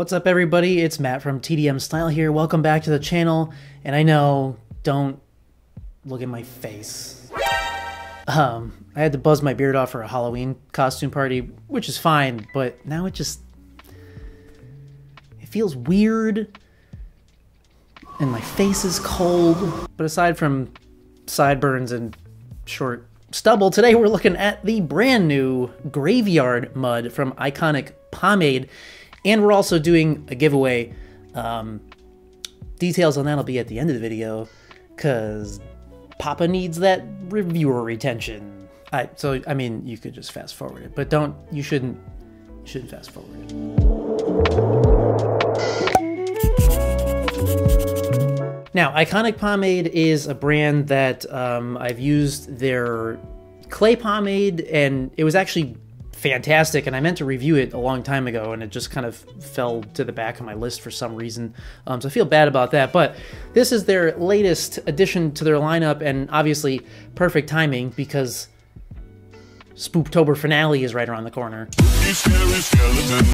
What's up everybody, it's Matt from TDM Style here. Welcome back to the channel. And I know, don't look at my face. I had to buzz my beard off for a Halloween costume party, which is fine, but now it feels weird. And my face is cold. But aside from sideburns and short stubble, today we're looking at the brand new Graveyard Mud from ICONIC Pomade. And we're also doing a giveaway. Details on that will be at the end of the video, because Papa needs that reviewer retention. So, I mean, you could just fast forward it, but you shouldn't fast forward it. Now, ICONIC Pomade is a brand that I've used their clay pomade, and it was actually fantastic, and I meant to review it a long time ago, and it just kind of fell to the back of my list for some reason, so I feel bad about that. But this is their latest addition to their lineup, and obviously perfect timing because Spooktober finale is right around the corner.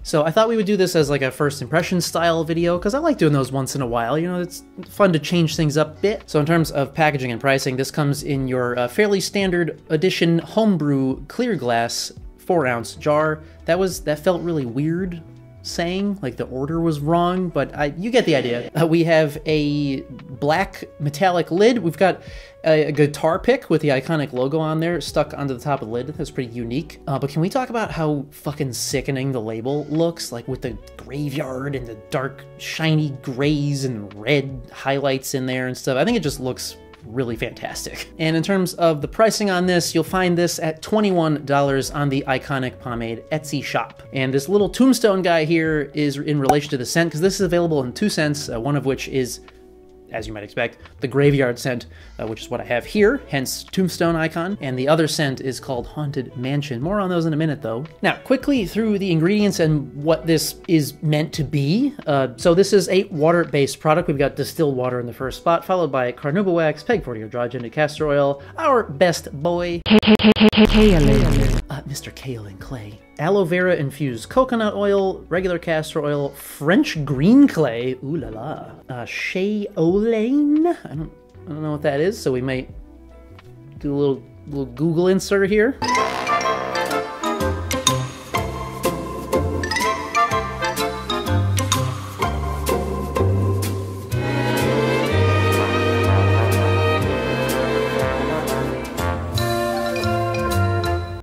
So I thought we would do this as like a first impression style video, because I like doing those once in a while. You know, it's fun to change things up a bit. So in terms of packaging and pricing, this comes in your fairly standard edition homebrew clear glass 4-ounce jar. That felt really weird saying, like the order was wrong, but you get the idea. We have a black metallic lid. We've got a guitar pick with the ICONIC logo on there stuck onto the top of the lid. That's pretty unique. But can we talk about how fucking sickening the label looks, like with the graveyard and the dark shiny grays and red highlights in there and stuff? I think it just looks really fantastic. And in terms of the pricing on this, you'll find this at $21 on the ICONIC Pomade Etsy shop. And this little tombstone guy here is in relation to the scent, because this is available in 2 scents, one of which is, as you might expect, the graveyard scent, which is what I have here, hence tombstone icon, and the other scent is called Haunted Mansion. More on those in a minute though. Now, quickly through the ingredients and what this is meant to be. So this is a water-based product. We've got distilled water in the first spot, followed by carnauba wax, peg 40 or dry ginger castor oil, our best boy, Mr. Kaolin Clay, aloe vera infused coconut oil, regular castor oil, French green clay, ooh la la, Shaolane, I don't know what that is, so we might do a little Google insert here.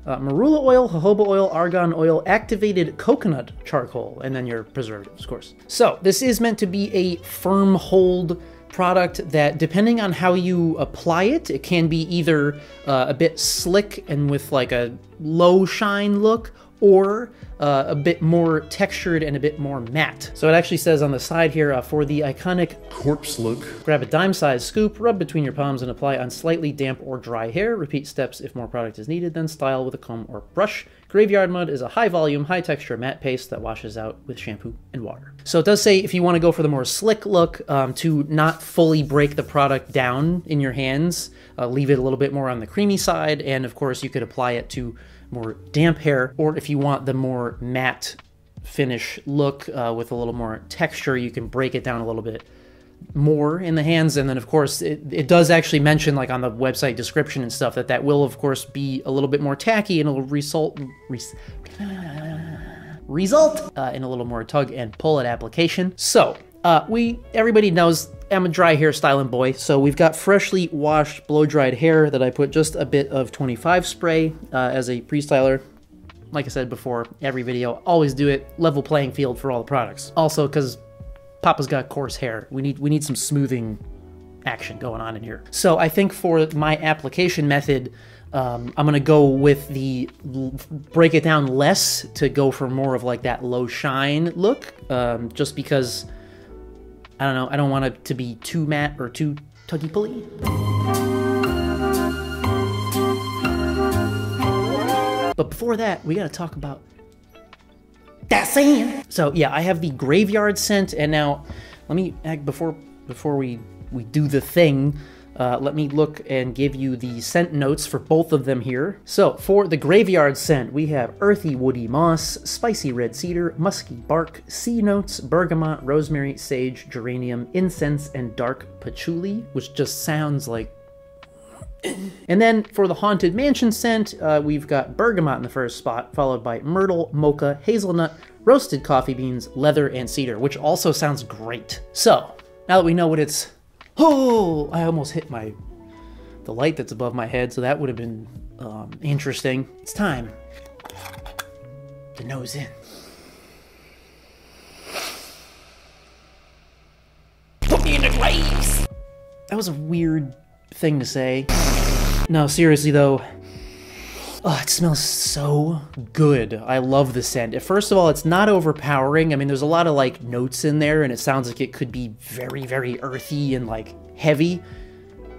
Marula oil, jojoba oil, argan oil, activated coconut charcoal, and then your preservatives, of course. So this is meant to be a firm hold product that, depending on how you apply it, it can be either a bit slick and with like a low shine look, or a bit more textured and a bit more matte. So it actually says on the side here, for the ICONIC corpse look, grab a dime-sized scoop, rub between your palms and apply on slightly damp or dry hair. Repeat steps if more product is needed, then style with a comb or brush. Graveyard Mud is a high-volume, high-texture matte paste that washes out with shampoo and water. So it does say if you want to go for the more slick look, to not fully break the product down in your hands, leave it a little bit more on the creamy side, and of course you could apply it to more damp hair, or if you want the more matte finish look with a little more texture, you can break it down a little bit more in the hands. And then of course it does actually mention, like on the website description and stuff, that will of course be a little bit more tacky and it'll result in a little more tug and pull at application. So everybody knows I'm a dry hair styling boy, so we've got freshly washed blow-dried hair that I put just a bit of 25 spray as a pre-styler. Like I said before, every video, always do it, level playing field for all the products. Also, because Papa's got coarse hair, we need some smoothing action going on in here. So I think for my application method, I'm gonna go with the break it down less to go for more of like that low shine look, just because I don't know, I don't want it to be too matte or too tuggy-pully. But before that, we gotta talk about that scent. So yeah, I have the graveyard scent, and now let me, before we do the thing, Let me look and give you the scent notes for both of them here. So for the graveyard scent, we have earthy woody moss, spicy red cedar, musky bark, sea notes, bergamot, rosemary, sage, geranium, incense, and dark patchouli, which just sounds like... And then for the Haunted Mansion scent, we've got bergamot in the first spot, followed by myrtle, mocha, hazelnut, roasted coffee beans, leather, and cedar, which also sounds great. So, now that we know what it's... Oh, I almost hit the light that's above my head, so that would have been interesting. It's time to nose in. Put me in the graves! That was a weird thing to say. No, seriously though, oh, it smells so good. I love the scent. First of all, it's not overpowering. I mean, there's a lot of like notes in there, and it sounds like it could be very, very earthy and like heavy.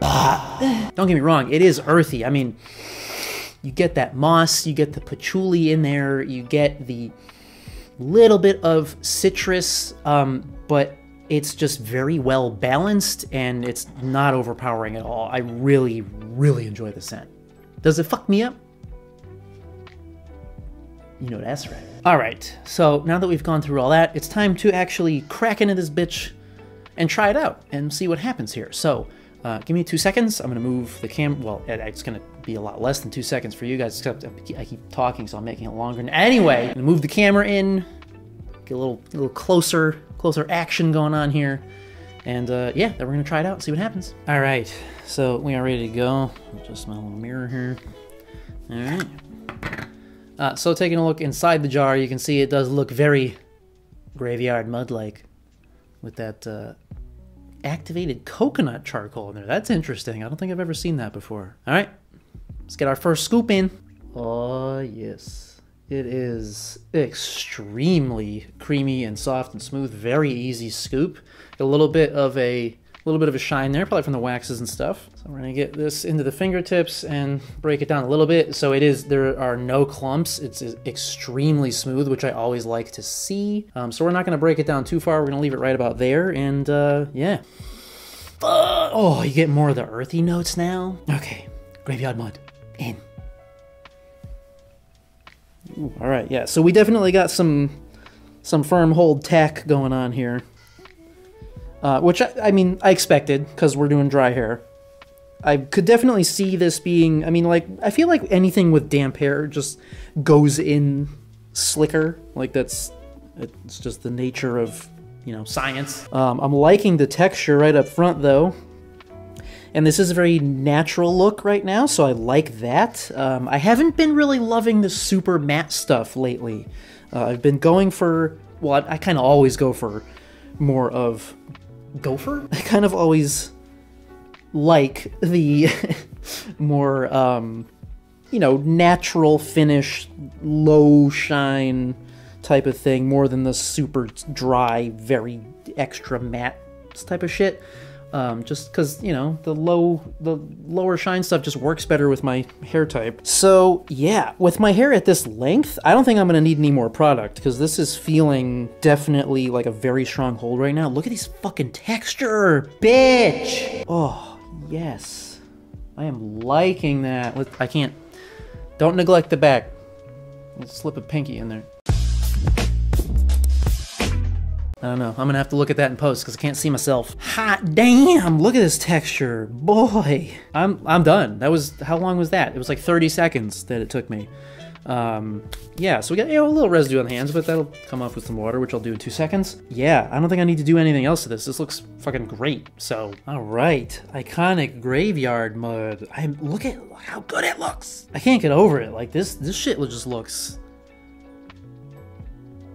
Don't get me wrong, it is earthy. I mean, you get that moss, you get the patchouli in there, you get the little bit of citrus, but it's just very well balanced, and it's not overpowering at all. I really, really enjoy the scent. Does it fuck me up? You know that's right. All right, so now that we've gone through all that, it's time to actually crack into this bitch and try it out and see what happens here. So give me 2 seconds. I'm gonna move the camera. Well, it's gonna be a lot less than 2 seconds for you guys, except I keep talking, so I'm making it longer. Anyway, I'm gonna move the camera in, get a little closer action going on here, and yeah, then we're gonna try it out and see what happens. All right, so we are ready to go. Just my little mirror here. All right. So taking a look inside the jar, you can see it does look very graveyard mud-like with that activated coconut charcoal in there. That's interesting. I don't think I've ever seen that before. All right, let's get our first scoop in. Oh, yes. It is extremely creamy and soft and smooth. Very easy scoop. A little bit of a shine there, probably from the waxes and stuff. So we're gonna get this into the fingertips and break it down a little bit. So there are no clumps. It's extremely smooth, which I always like to see. So we're not gonna break it down too far. We're gonna leave it right about there, and yeah. Oh, you get more of the earthy notes now. Okay, graveyard mud in. Ooh, all right, yeah. So we definitely got some firm hold tack going on here. Which, I mean, I expected, because we're doing dry hair. I could definitely see this being, I mean, like, I feel like anything with damp hair just goes in slicker. Like, it's just the nature of, you know, science. I'm liking the texture right up front, though. And this is a very natural look right now, so I like that. I haven't been really loving the super matte stuff lately. I've been going for, well, I kind of always go for more of gopher. I kind of always like the more, you know, natural finish, low shine type of thing, more than the super dry, very extra matte type of shit. Just because, you know, the lower shine stuff just works better with my hair type. So yeah, with my hair at this length, I don't think I'm gonna need any more product, because this is feeling definitely like a very strong hold right now. Look at this fucking texture, bitch! Oh, yes. I am liking that. Don't neglect the back. Let's slip a pinky in there. I don't know. I'm gonna have to look at that in post because I can't see myself. Hot damn! Look at this texture, boy. I'm done. That was, how long was that? It was like 30 seconds that it took me. Yeah. So we got, you know, a little residue on the hands, but that'll come off with some water, which I'll do in 2 seconds. Yeah. I don't think I need to do anything else to this. This looks fucking great. So, all right, iconic graveyard mud. Look how good it looks. I can't get over it. Like this shit just looks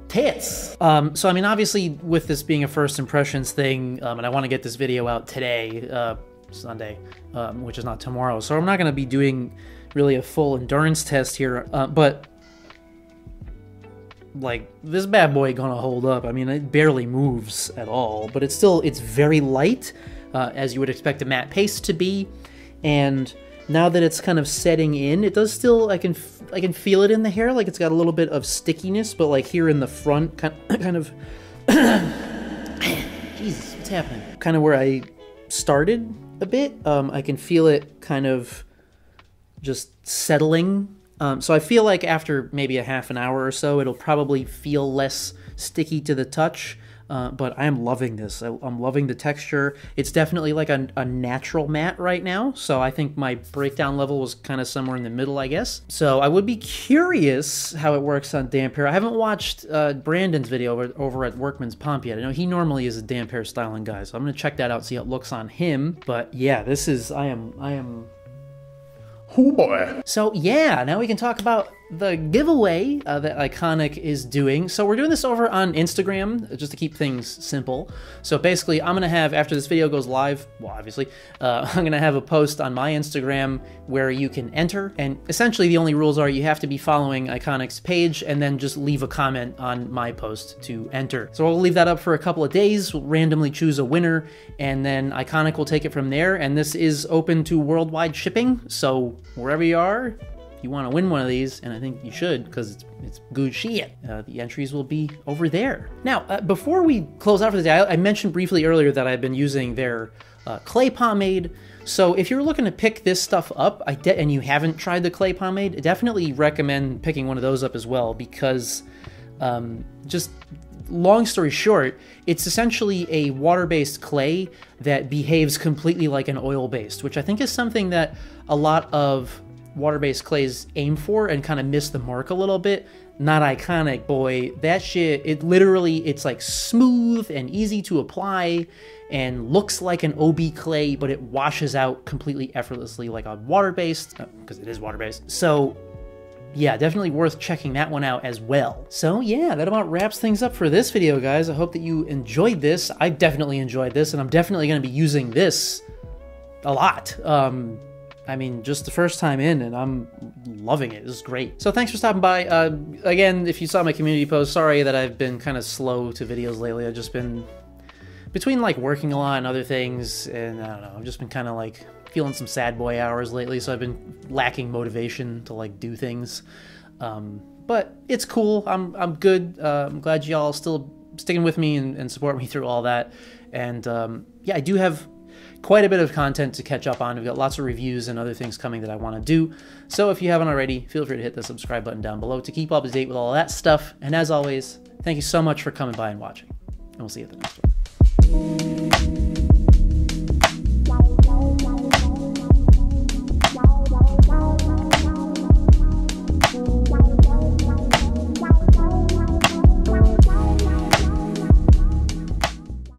tits. So I mean, obviously with this being a first impressions thing, and I want to get this video out today, Sunday, which is not tomorrow, so I'm not going to be doing really a full endurance test here, but like this bad boy gonna hold up. I mean, it barely moves at all, but it's very light, as you would expect a matte paste to be, and now that it's kind of setting in, it does still, I can feel it in the hair, like it's got a little bit of stickiness, but like here in the front, kind of, Jesus, what's happening? Kind of where I started, a bit. I can feel it kind of just settling. So I feel like after maybe a half an hour or so, it'll probably feel less sticky to the touch. But I am loving this. I'm loving the texture. It's definitely like a natural matte right now. So I think my breakdown level was kind of somewhere in the middle, I guess. So I would be curious how it works on damp hair. I haven't watched Brandon's video over at Workman's Pomp yet. I know he normally is a damp hair styling guy. So I'm going to check that out, see how it looks on him. But yeah, this is, I am... Oh boy. So yeah, now we can talk about the giveaway that ICONIC is doing. So we're doing this over on Instagram, just to keep things simple. So basically, I'm going to have, after this video goes live, well, obviously, I'm going to have a post on my Instagram where you can enter. And essentially, the only rules are you have to be following ICONIC's page and then just leave a comment on my post to enter. So we'll leave that up for a couple of days. We'll randomly choose a winner, and then ICONIC will take it from there. And this is open to worldwide shipping. So wherever you are, if you want to win one of these, and I think you should because it's good shit, the entries will be over there. Now, before we close out for the day, I mentioned briefly earlier that I've been using their clay pomade. So if you're looking to pick this stuff up and you haven't tried the clay pomade, I definitely recommend picking one of those up as well because just long story short, it's essentially a water-based clay that behaves completely like an oil-based, which I think is something that a lot of water-based clays aim for and kind of miss the mark a little bit. Not ICONIC, boy. That shit, it's like smooth and easy to apply and looks like an OB clay, but it washes out completely effortlessly like a water-based, because it is water-based. So yeah, definitely worth checking that one out as well. So yeah, that about wraps things up for this video, guys. I hope that you enjoyed this. I definitely enjoyed this, and I'm definitely going to be using this a lot. I mean, just the first time in, and I'm loving it. This is great. So thanks for stopping by. Again, if you saw my community post, sorry that I've been kind of slow to videos lately. I've just been between like working a lot and other things, and I don't know, I've just been kind of like feeling some sad boy hours lately, so I've been lacking motivation to like do things. But it's cool. I'm good. I'm glad y'all still sticking with me and support me through all that. And yeah, I do have quite a bit of content to catch up on. We've got lots of reviews and other things coming that I want to do. So if you haven't already, feel free to hit the subscribe button down below to keep up to date with all that stuff. And as always, thank you so much for coming by and watching. And we'll see you at the next one.